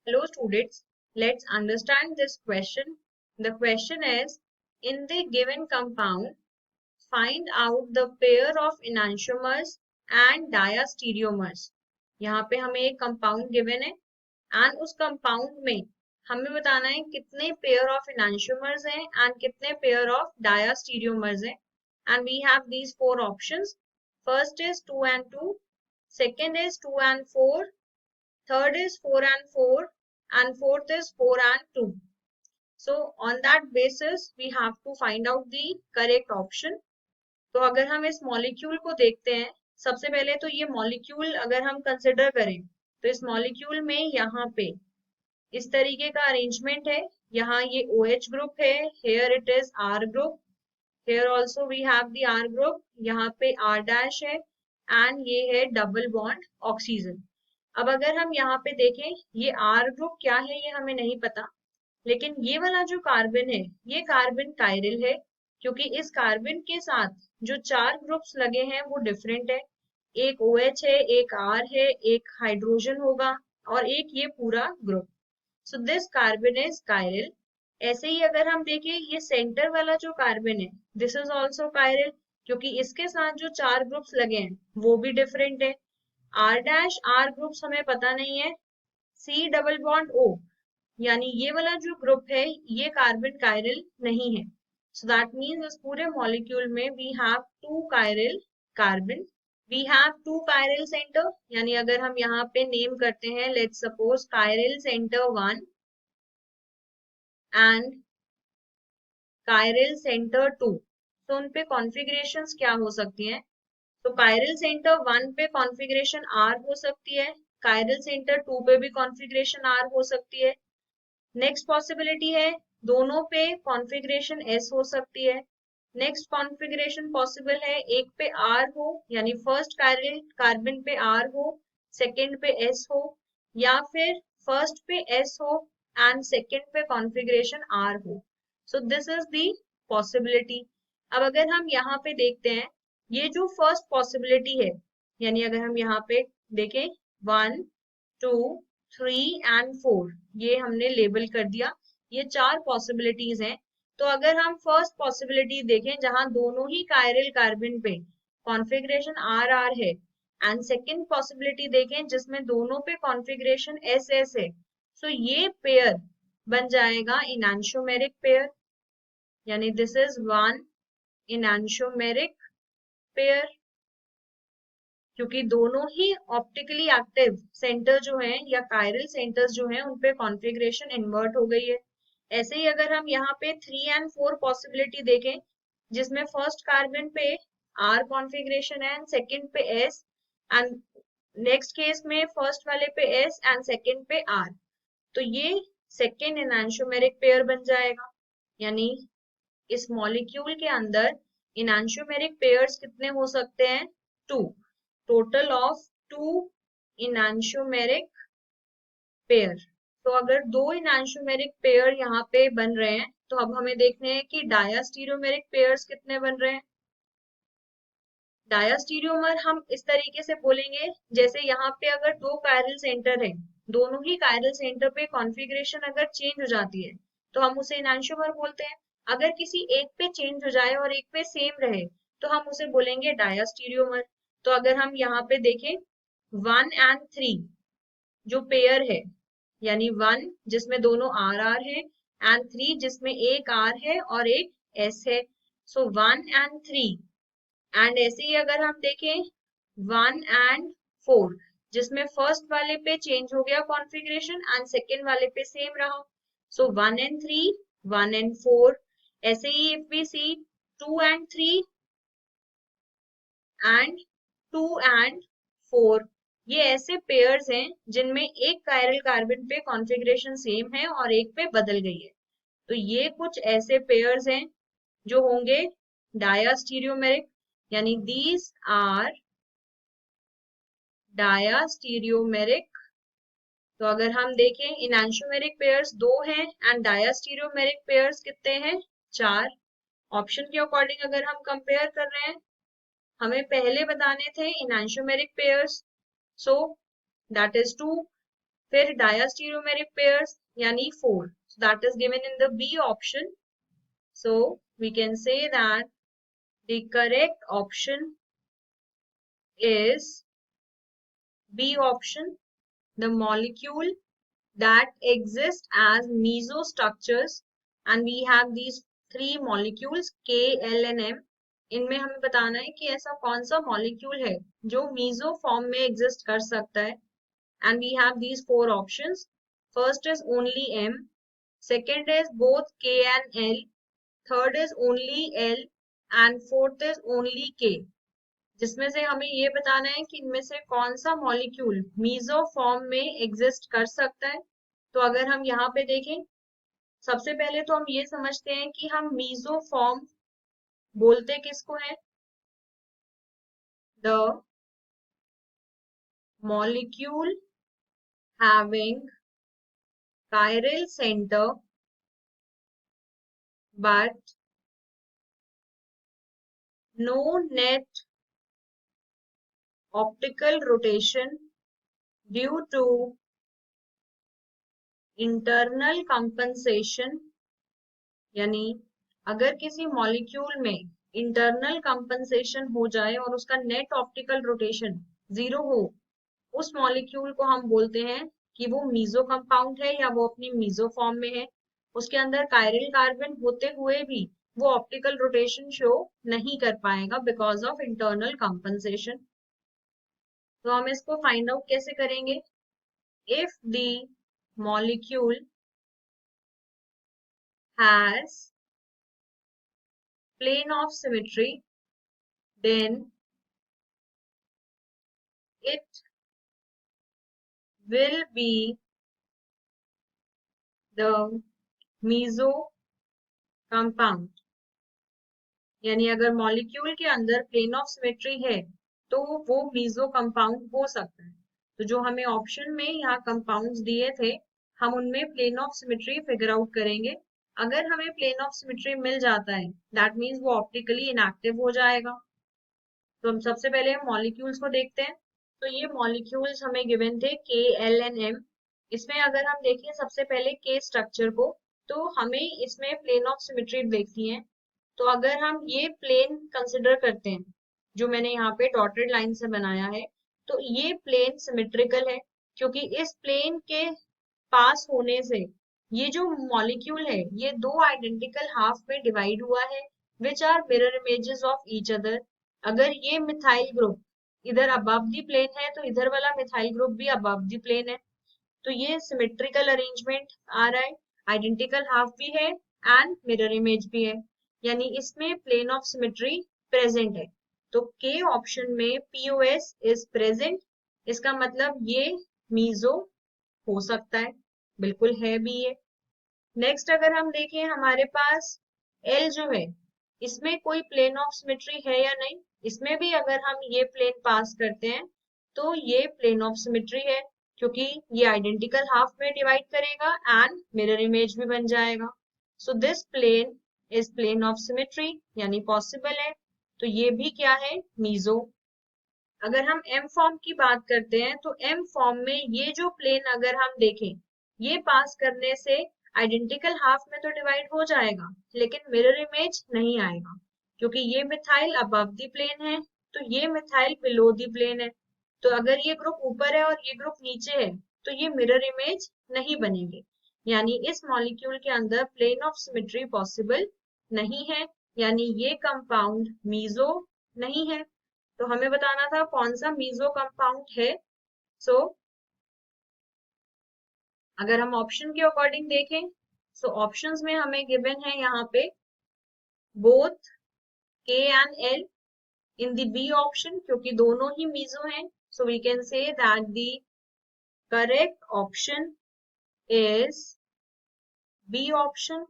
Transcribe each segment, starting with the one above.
Hello students, let's understand this question. The question is, in the given compound, find out the pair of enantiomers and diastereomers. यहाँ पे हमें एक compound given है and उस compound में हमें बताना है कितने पेयर ऑफ enantiomers हैं एंड कितने पेयर ऑफ diastereomers हैं. And we have these four options. First is 2 and 2, second is 2 and 4, third is 4 and 4, and fourth is 4 and 2. So on that basis we have to find out the correct option. तो अगर हम इस molecule को देखते हैं, सबसे पहले तो ये मॉलिक्यूल अगर हम कंसिडर करें तो इस मॉलिक्यूल में यहाँ पे इस तरीके का अरेंजमेंट है. यहाँ ये OH ग्रुप है, here it is R group, here also we have the R group, यहाँ पे R डैश है एंड ये है डबल बॉन्ड ऑक्सीजन. अब अगर हम यहाँ पे देखें, ये R ग्रुप क्या है ये हमें नहीं पता, लेकिन ये वाला जो कार्बन है ये कार्बन कायरल है, क्योंकि इस कार्बन के साथ जो 4 ग्रुप्स लगे हैं वो डिफरेंट है. एक OH है, एक R है, एक हाइड्रोजन होगा और एक ये पूरा group. So this carbon is chiral. ऐसे ही अगर हम देखें, ये सेंटर वाला जो कार्बन है दिस इज ऑल्सो कायरल, क्योंकि इसके साथ जो 4 ग्रुप्स लगे हैं वो भी डिफरेंट है. R डैश R ग्रुप्स हमें पता नहीं है. C डबल बॉन्ड O यानी ये वाला जो ग्रुप है ये कार्बन कायरल नहीं है. सो दैट मीन्स इस पूरे मॉलिक्यूल में we have 2 chiral carbon. We have 2 chiral centre, यानी अगर हम यहाँ पे नेम करते हैं, let's suppose chiral centre 1 and chiral centre 2, तो उन पे कॉन्फ़िगरेशंस क्या हो सकती हैं? तो कायरल सेंटर 1 पे कॉन्फ़िगरेशन R हो सकती है, कायरल सेंटर 2 पे भी कॉन्फ़िगरेशन R हो सकती है. नेक्स्ट पॉसिबिलिटी है दोनों पे कॉन्फ़िगरेशन S हो सकती है. नेक्स्ट कॉन्फ़िगरेशन पॉसिबल है एक पे R हो, यानी फर्स्ट कायरल कार्बन पे R हो, सेकंड पे S हो, या फिर फर्स्ट पे S हो एंड सेकंड पे कॉन्फ़िगरेशन R हो. So this is the possibility. अब अगर हम यहाँ पे देखते हैं, ये जो फर्स्ट पॉसिबिलिटी है, यानी अगर हम यहाँ पे देखें 1 2 3 एंड 4, ये हमने लेबल कर दिया, ये 4 पॉसिबिलिटीज हैं. तो अगर हम फर्स्ट पॉसिबिलिटी देखें जहां दोनों ही कायरल कार्बन पे कॉन्फ़िगरेशन आर आर है, एंड सेकंड पॉसिबिलिटी देखें जिसमें दोनों पे कॉन्फ़िगरेशन एस एस है, सो ये पेयर बन जाएगा इनैंशियोमेरिक पेयर, यानी दिस इज वन इनैंशियोमेरिक पेयर, क्योंकि दोनों ही ऑप्टिकली एक्टिव सेंटर जो हैं या कायरल सेंटर्स जो हैं उन पे कॉन्फ़िगरेशन इन्वर्ट हो गई है. ऐसे ही अगर हम यहाँ पे 3 एंड 4 पॉसिबिलिटी देखें, जिसमें फर्स्ट कार्बन पे R कॉन्फ़िगरेशन है एंड सेकंड पे S, एंड नेक्स्ट केस में फर्स्ट वाले पे S एंड सेकंड पे R, तो ये सेकंड इनैंशियोमेरिक पेयर बन जाएगा. यानी इस मॉलिक्यूल के अंदर इनैंशियोमेरिक पेयर्स कितने हो सकते हैं? 2. Total of 2 enantiomeric pair. तो अगर 2 इनैंशियोमेरिक पेयर यहाँ पे बन रहे हैं, तो अब हमें देखने हैं कि डायास्टीरियोमेरिक पेयर्स कितने बन रहे हैं. डायास्टीरियोमर हम इस तरीके से बोलेंगे, जैसे यहाँ पे अगर 2 कायरल सेंटर है, दोनों ही कायरल सेंटर पे कॉन्फ़िगरेशन अगर चेंज हो जाती है तो हम उसे इनैंशियोमर बोलते हैं. अगर किसी एक पे चेंज हो जाए और एक पे सेम रहे तो हम उसे बोलेंगे डायास्टीरियोमर. तो अगर हम यहाँ पे देखें 1 एंड 3 जो पेयर है, यानी 1 जिसमें दोनों आर आर है एंड 3 जिसमें एक आर है और एक एस है, सो 1 एंड 3. एंड ऐसे ही अगर हम देखें 1 एंड 4 जिसमें फर्स्ट वाले पे चेंज हो गया कॉन्फ़िगरेशन एंड सेकेंड वाले पे सेम रहा, सो 1 एंड 3 1 एंड 4. ऐसे ही if we see 2 and 3 and 2 and 4, ये ऐसे पेयर्स हैं जिनमें एक कायरल कार्बन पे कॉन्फ़िगरेशन सेम है और एक पे बदल गई है. तो ये कुछ ऐसे पेयर्स हैं जो होंगे डायास्टीरियोमेरिक, यानी these are डायास्टीरियोमेरिक. तो अगर हम देखें इनैंशियोमेरिक पेयर्स 2 हैं एंड डायास्टीरियोमेरिक पेयर्स कितने हैं? 4. ऑप्शन के अकॉर्डिंग अगर हम कंपेयर कर रहे हैं, हमें पहले बताने थे इनैंशियोमेरिक पेयर्स, सो दैट इज 2. फिर diastereomeric pairs यानी 4. So that is given in the B option. So we can say that the correct option is B option. The molecule that exist as mesostructures, and we have these three molecules K, L and M. इनमें हमें बताना है कि ऐसा कौन सा molecule है जो मीजो फॉर्म में एग्जिस्ट कर सकता है. And we have these four options. First is only M, second is both K and L, third is only L, and fourth is only K. जिसमें से हमें ये बताना है कि इनमें से कौन सा मॉलिक्यूल मीजो फॉर्म में एग्जिस्ट कर सकता है. तो अगर हम यहाँ पे देखें, सबसे पहले तो हम ये समझते हैं कि हम मीजो फॉर्म बोलते किसको है. The molecule having chiral center but no net optical rotation due to internal compensation. यानी अगर किसी मॉलिक्यूल में इंटरनल कंपनसेशन हो जाए और उसका नेट ऑप्टिकल रोटेशन 0 हो, उस मॉलिक्यूल को हम बोलते हैं कि वो मीजो कंपाउंड है या वो अपनी मीजो फॉर्म में है. उसके अंदर कायरल कार्बन होते हुए भी वो ऑप्टिकल रोटेशन शो नहीं कर पाएगा बिकॉज ऑफ इंटरनल कंपनसेशन. तो हम इसको फाइंड आउट कैसे करेंगे. If the molecule has plane of symmetry, then it will be the meso compound. यानी अगर मॉलिक्यूल के अंदर प्लेन ऑफ सिमेट्री है तो वो मीजो कंपाउंड हो सकता है. तो जो हमें ऑप्शन में यहाँ कंपाउंड्स दिए थे, हम उनमें plane of symmetry figure out करेंगे. अगर हमें प्लेन ऑफ सिमेट्री मिल जाता है, दैट मीन्स वो ऑप्टिकली इनएक्टिव हो जाएगा. तो हम सबसे पहले मॉलिक्यूल्स को देखते हैं. तो ये मॉलिक्यूल्स हमें गिवन थे के, एल एंड एम. इसमें अगर हम देखें सबसे पहले के स्ट्रक्चर को, तो हमें इसमें प्लेन ऑफ सिमेट्री देखनी है. तो अगर हम ये प्लेन कंसिडर करते हैं जो मैंने यहाँ पे डॉटेड लाइन से बनाया है, तो ये प्लेन सिमेट्रिकल है क्योंकि इस प्लेन के पास होने से ये जो मॉलिक्यूल है ये दो आइडेंटिकल हाफ में डिवाइड हुआ है which are mirror images of each other. अगर ये मिथाइल ग्रुप इधर अबव द प्लेन है तो इधर वाला मिथाइल ग्रुप भी अबव द प्लेन है. तो ये सिमेट्रिकल अरेंजमेंट आ रहा है, आइडेंटिकल हाफ भी है एंड मिरर इमेज भी है, यानी इसमें प्लेन ऑफ सिमेट्री प्रेजेंट है. तो के ऑप्शन में पीओएस इज प्रेजेंट. इसका मतलब ये मीजो हो सकता है, बिल्कुल है भी ये. नेक्स्ट अगर हम देखें हमारे पास एल जो है, इसमें कोई प्लेन ऑफ सिमेट्री है या नहीं. इसमें भी अगर हम ये प्लेन पास करते हैं तो ये प्लेन ऑफ सिमेट्री है क्योंकि ये आइडेंटिकल हाफ में डिवाइड करेगा एंड मिरर इमेज भी बन जाएगा. So this plane is plane of symmetry यानी पॉसिबल है. तो ये भी क्या है, मीजो. अगर हम एम फॉर्म की बात करते हैं तो एम फॉर्म में ये जो प्लेन अगर हम देखें, ये पास करने से आइडेंटिकल हाफ में तो डिवाइड हो जाएगा लेकिन मिरर इमेज नहीं आएगा क्योंकि ये मिथाइल अबव द प्लेन है तो ये मिथाइल बिलो द प्लेन है. तो अगर ये ग्रुप ऊपर है और ये ग्रुप नीचे है तो ये मिरर इमेज नहीं बनेंगे, यानी इस मॉलिक्यूल के अंदर प्लेन ऑफ सिमेट्री पॉसिबल नहीं है, यानी ये कंपाउंड मीजो नहीं है. तो हमें बताना था कौन सा मीजो कंपाउंड है. सो अगर हम ऑप्शन के अकॉर्डिंग देखें, सो ऑप्शंस में हमें गिवन है यहाँ पे both K and L in the B option क्योंकि दोनों ही मीजो हैं. So we can say that the correct option is B option.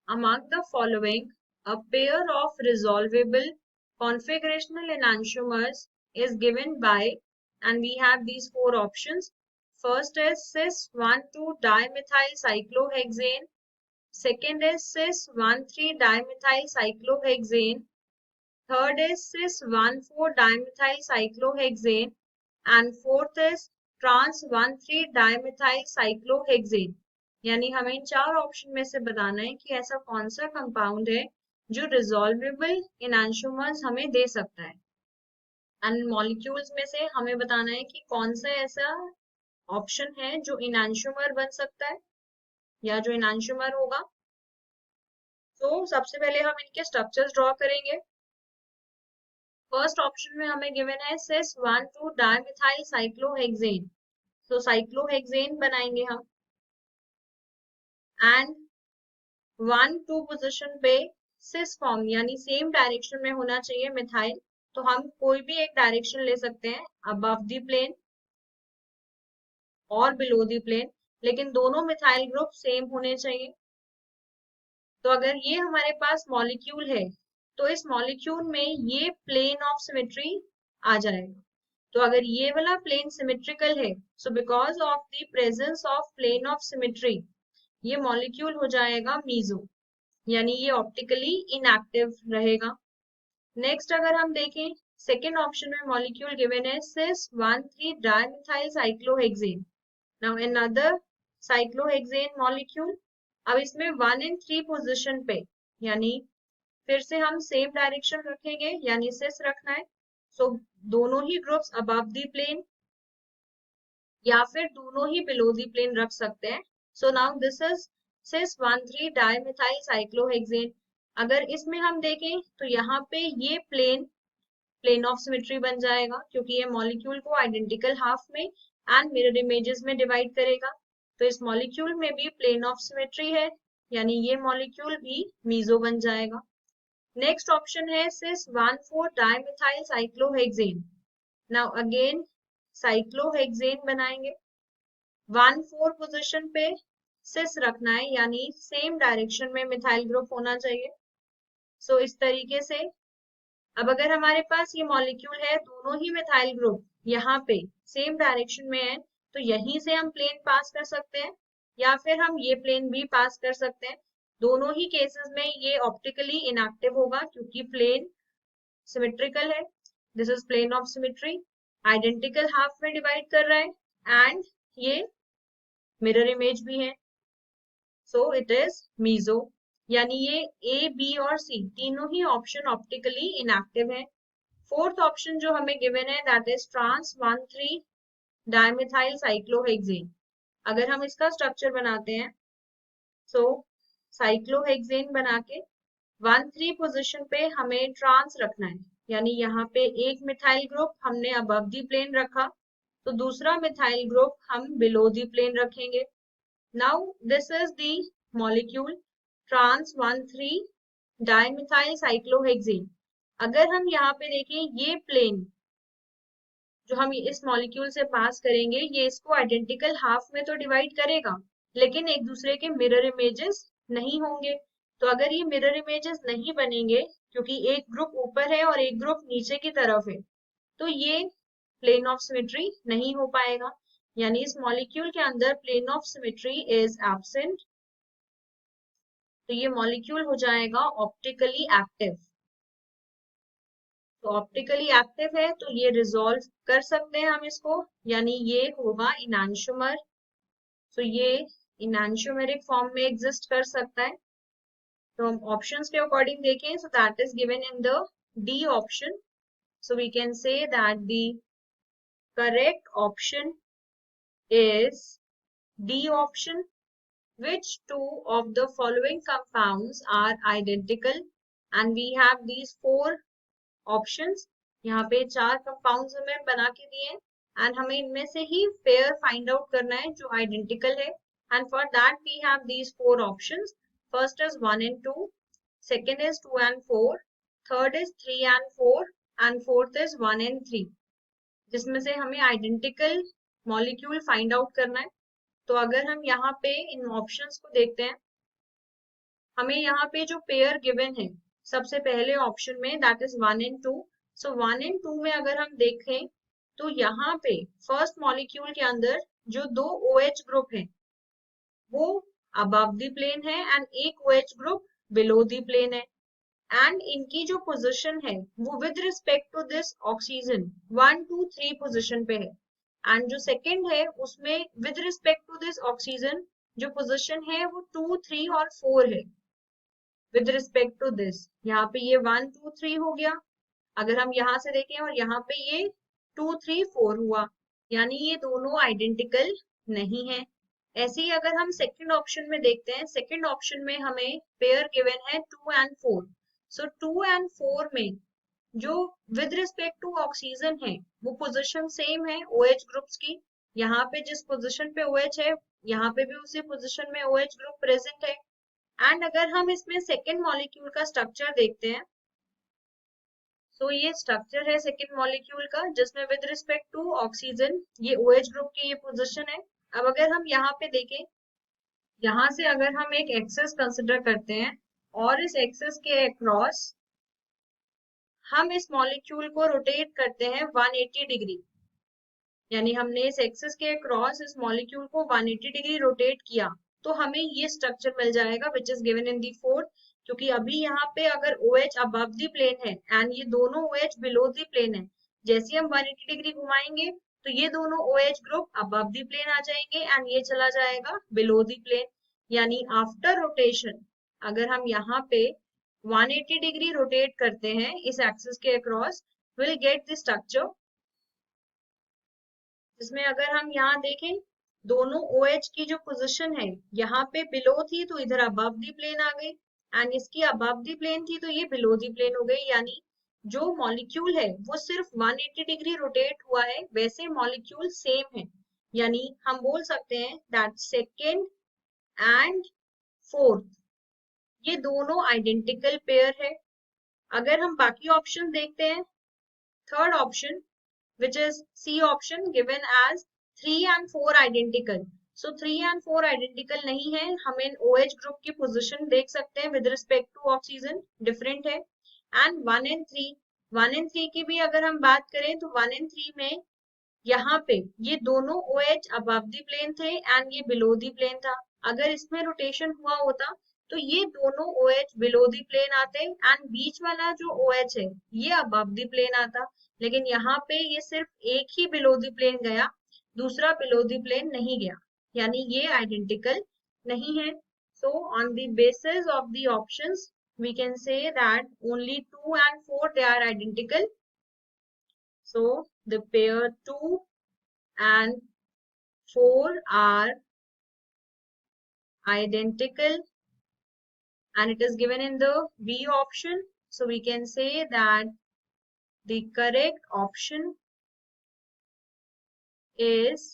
Among the following a pair of resolvable configurational enantiomers is given by, and we have these four options. First is cis 1,2-dimethyl cyclohexane, second is cis 1,3-dimethyl cyclohexane, third is cis 1,4-dimethyl cyclohexane, and fourth is trans 1,3 dimethyl cyclohexane, यानी हमें इन चार option में से बताना है कि ऐसा कौन सा कंपाउंड है जो रिजॉल्वेबल इनैंशियोमर्स हमें दे सकता है। एंड मॉलिक्यूल्स में से हमें बताना है कि कौन सा ऐसा ऑप्शन है जो इनैंशियोमर बन सकता है या जो इनैंशियोमर होगा। तो सबसे पहले हम इनके स्ट्रक्चर्स ड्रॉ करेंगे। फर्स्ट ऑप्शन में हमें गिवन है सिस 1,2 डाइमिथाइल साइक्लोहेक्सेन, तो साइक्लोहेक्सेन बनाएंगे हम एंड 1,2 पोजीशन पे सिस फॉर्म यानी सेम डायरेक्शन में होना चाहिए मिथाइल, तो हम कोई भी एक डायरेक्शन ले सकते हैं अबव द प्लेन और बिलो द प्लेन, लेकिन दोनों मिथाइल ग्रुप सेम होने चाहिए। तो अगर ये हमारे पास मॉलिक्यूल है तो इस मॉलिक्यूल में ये प्लेन ऑफ सिमेट्री आ जाएगा। तो अगर ये वाला प्लेन सिमेट्रिकल है, so because of the presence of plane of symmetry ये मॉलिक्यूल हो जाएगा मीजो, यानी ये ऑप्टिकली इनएक्टिव रहेगा। नेक्स्ट अगर हम देखें सेकेंड ऑप्शन में मॉलिक्यूल गिवन है सिस 1,3 dimethyl cyclohexane, now another cyclohexane molecule. अब इसमें 1 and 3 पोजीशन पे यानी फिर से हम सेम डायरेक्शन रखेंगे यानी सिस रखना है, सो दोनों ही ग्रुप्स अबव द प्लेन या फिर दोनों ही बिलो द प्लेन रख सकते हैं। So now this is sis 1,3 dimethyl cyclohexane. अगर इसमें हम देखें तो यहाँ पे ये प्लेन ऑफ सिमेट्री बन जाएगा क्योंकि ये मॉलिक्यूल को आइडेंटिकल हाफ में एंड मिरर इमेजेस में डिवाइड करेगा, तो इस मॉलिक्यूल में भी प्लेन ऑफ सिमेट्री है यानी ये मॉलिक्यूल भी मीजो बन जाएगा। नेक्स्ट ऑप्शन है सिस 1,4 dimethyl cyclohexane, now again cyclohexane बनाएंगे 1,4 पोजीशन पे सिस रखना है यानी सेम डायरेक्शन में मिथाइल ग्रुप होना चाहिए। सो इस तरीके से अब अगर हमारे पास ये मॉलिक्यूल है दोनों ही मिथाइल ग्रुप यहाँ पे सेम डायरेक्शन में है, तो यहीं से हम प्लेन पास कर सकते हैं या फिर हम ये प्लेन भी पास कर सकते हैं। दोनों ही केसेस में ये ऑप्टिकली इनएक्टिव होगा क्योंकि प्लेन सिमेट्रिकल है, this is plane of symmetry, identical half में डिवाइड कर रहा है एंड ये मिरर इमेज भी है, सो इट इज मीजो, यानी ये ए बी और सी तीनों ही ऑप्शन ऑप्टिकली इनएक्टिव है। फोर्थ ऑप्शन जो हमें गिवन है that is trans 1,3 dimethyl cyclohexane. अगर हम इसका स्ट्रक्चर बनाते हैं सो साइक्लोहेक्सेन बना के 1,3 पोजीशन पे हमें ट्रांस रखना है यानी यहाँ पे एक मिथाइल ग्रुप हमने अबव द प्लेन रखा तो दूसरा मिथाइल ग्रुप हम बिलो द प्लेन रखेंगे। Now this is the molecule trans 1,3 dimethyl cyclohexane. अगर हम यहाँ पे देखें ये प्लेन जो हम इस मॉलिक्यूल से पास करेंगे ये इसको आइडेंटिकल हाफ में तो डिवाइड करेगा लेकिन एक दूसरे के मिरर इमेजेस नहीं होंगे। तो अगर ये मिरर इमेजेस नहीं बनेंगे क्योंकि एक ग्रुप ऊपर है और एक ग्रुप नीचे की तरफ है, तो ये प्लेन ऑफ सिमेट्री नहीं हो पाएगा यानी इस मॉलिक्यूल के अंदर plane of symmetry is absent, तो ये मॉलिक्यूल हो जाएगा ऑप्टिकली एक्टिव। तो ऑप्टिकली एक्टिव है तो ये रिजॉल्व कर सकते हैं हम इसको यानी ये होगा इनैंशियोमर, तो ये इनैंशियोमेरिक फॉर्म में एग्जिस्ट कर सकता है। तो हम ऑप्शंस के अकॉर्डिंग देखें so that is given in the D option, so we can say that the correct option is D option. Which two of the following compounds are identical? And we have these four options. यहाँ पे चार compounds हमें बना के दिए and हमें इनमें से ही पेयर फाइंड आउट करना है जो आइडेंटिकल है and for that we have these four options. First is 1 and 2, second is 2 and 4, third is 3 and 4 and fourth is 1 and 3, जिसमें से हमें आइडेंटिकल मॉलिक्यूल फाइंड आउट करना है। तो अगर हम यहाँ पे इन ऑप्शंस को देखते हैं हमें यहाँ पे जो पेयर गिवन है सबसे पहले ऑप्शन में that is 1 and 2, so 1 and 2 में अगर हम देखें तो यहाँ पे फर्स्ट मॉलिक्यूल के अंदर जो दो OH ग्रुप है वो अबव द प्लेन है एंड एक OH group below the plane है एंड इनकी जो पोजीशन है वो with respect to this oxygen 1 2 3 position पे है एंड जो सेकंड है उसमें with respect to this oxygen जो पोजीशन है वो 2, 3 और 4 है विद रिस्पेक्ट टू दिस। यहाँ पे ये 1, 2, 3 हो गया। अगर हम यहाँ से देखें और यहाँ पे ये 2, 3, 4 हुआ, यानी ये दोनों आइडेंटिकल नहीं है। ऐसे ही अगर हम सेकंड ऑप्शन में देखते हैं, सेकंड ऑप्शन में हमें पेयर गिवन है 2 एंड 4। सो 2 एंड 4 में जो विद रिस्पेक्ट टू ऑक्सीजन है वो पोजीशन सेम है OH ग्रुप्स की। यहाँ पे जिस पोजीशन पे OH है यहाँ पे भी उसी पोजीशन में OH ग्रुप प्रेजेंट है। एंड अगर हम इसमें सेकेंड मॉलिक्यूल का स्ट्रक्चर देखते हैं, तो ये स्ट्रक्चर है सेकेंड मॉलिक्यूल का जिसमें विद रिस्पेक्ट टू ऑक्सीजन ये OH ग्रुप की ये पोजीशन है। अब अगर हम यहाँ पे देखें, यहाँ से अगर हम एक एक्सेस कंसिडर करते हैं और इस एक्सेस के अक्रॉस हम इस मॉलिक्यूल को रोटेट करते हैं 180 डिग्री, यानी हमने इस एक्सिस के क्रॉस इस मॉलिक्यूल को 180 डिग्री रोटेट किया तो हमें ये स्ट्रक्चर मिल जाएगा which is given in the fourth. क्योंकि अभी यहाँ पे अगर OH अबव दी प्लेन है एंड ये दोनों OH बिलो दी प्लेन है, जैसे हम 180 डिग्री घुमाएंगे तो ये दोनों OH group above the plane आ जाएंगे एंड ये चला जाएगा बिलो दी प्लेन। यानी आफ्टर रोटेशन अगर हम यहाँ पे 180 डिग्री रोटेट करते हैं इस एक्सिस के across, will get the structure जिसमें अगर हम यहाँ देखें दोनों OH की जो पोजीशन है यहाँ पे बिलो थी तो इधर अबव दी प्लेन आ गई एंड इसकी अबव दी प्लेन थी तो ये बिलो दी प्लेन हो गई। यानी जो मॉलिक्यूल है वो सिर्फ 180 डिग्री रोटेट हुआ है, वैसे मॉलिक्यूल सेम है। यानी हम बोल सकते हैं दैट सेकेंड एंड फोर्थ ये दोनों आइडेंटिकल पेयर है। अगर हम बाकी ऑप्शन देखते हैं, third option which is C option given as 3 and 4 identical. So 3 and 4 identical नहीं है, हम इन OH ग्रुप की पोजीशन देख सकते हैं with respect to oxygen different है। एंड 1 and 3, 1 and 3 की भी अगर हम बात करें तो 1 and 3 में यहाँ पे ये दोनों OH अबव दी प्लेन थे एंड ये बिलो दी प्लेन था। अगर इसमें रोटेशन हुआ होता तो ये दोनों OH बिलो दी प्लेन आते एंड बीच वाला जो OH है ये अबव दी प्लेन आता। लेकिन यहाँ पे ये सिर्फ एक ही बिलो दी प्लेन गया, दूसरा बिलो दी प्लेन नहीं गया, यानी ये आइडेंटिकल नहीं है। So on the basis of the options we can say that only 2 and 4 they are identical. So the pair 2 and 4 are identical and it is given in the B option. So we can say that the correct option is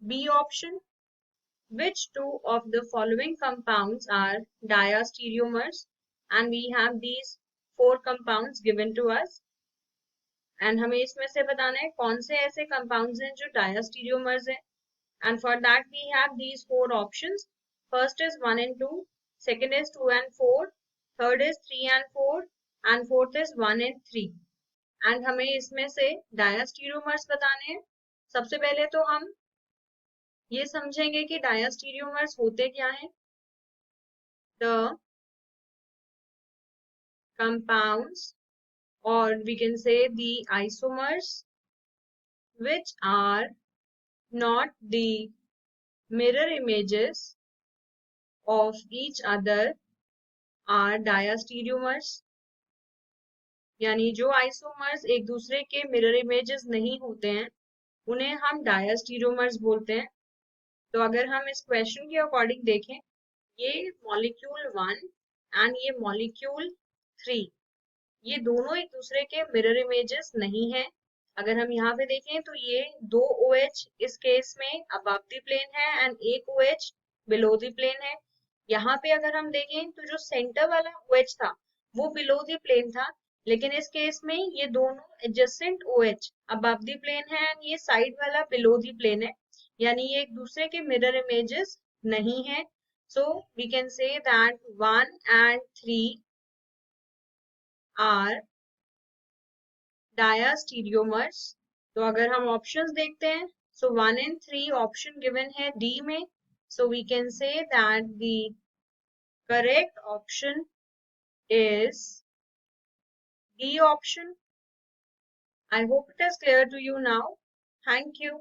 B option. Which two of the following compounds are diastereomers? And we have these 4 compounds given to us. And हमें इसमें से बताना है कौन से ऐसे compounds हैं जो diastereomers हैं. And for that we have these 4 options. First is 1 and 2, second is 2 and 4, third is 3 and 4, and fourth is 1 and 3. And हमें इसमें से diastereomers बताने हैं। सबसे पहले तो हम ये समझेंगे कि diastereomers होते क्या हैं। The compounds, or we can say the isomers, which are not the mirror images of each other are diastereomers। यानी जो आइसोमर्स एक दूसरे के मिरर इमेजेस नहीं होते हैं उन्हें हम डायस्टीरियोमर्स बोलते हैं। तो अगर हम इस क्वेश्चन के अकॉर्डिंग देखें, ये मॉलिक्यूल 1 एंड ये मॉलिक्यूल 3 ये दोनों एक दूसरे के मिरर इमेजेस नहीं है। अगर हम यहाँ पे देखें तो ये 2 OH इस केस में अबव द प्लेन है एंड एक OH बिलो द प्लेन है। यहाँ पे अगर हम देखें तो जो सेंटर वाला OH था वो बिलो द प्लेन था, लेकिन इस केस में ये दोनों adjacent OH above the plane है एंड ये साइड वाला बिलो द प्लेन है, यानी ये एक दूसरे के मिरर इमेजेस नहीं है। So we can say that 1 and 3 are diastereomers. तो अगर हम ऑप्शंस देखते हैं, सो 1 and 3 ऑप्शन गिवन है डी में। So we can say that the correct option is D option. I hope it is clear to you now. Thank you.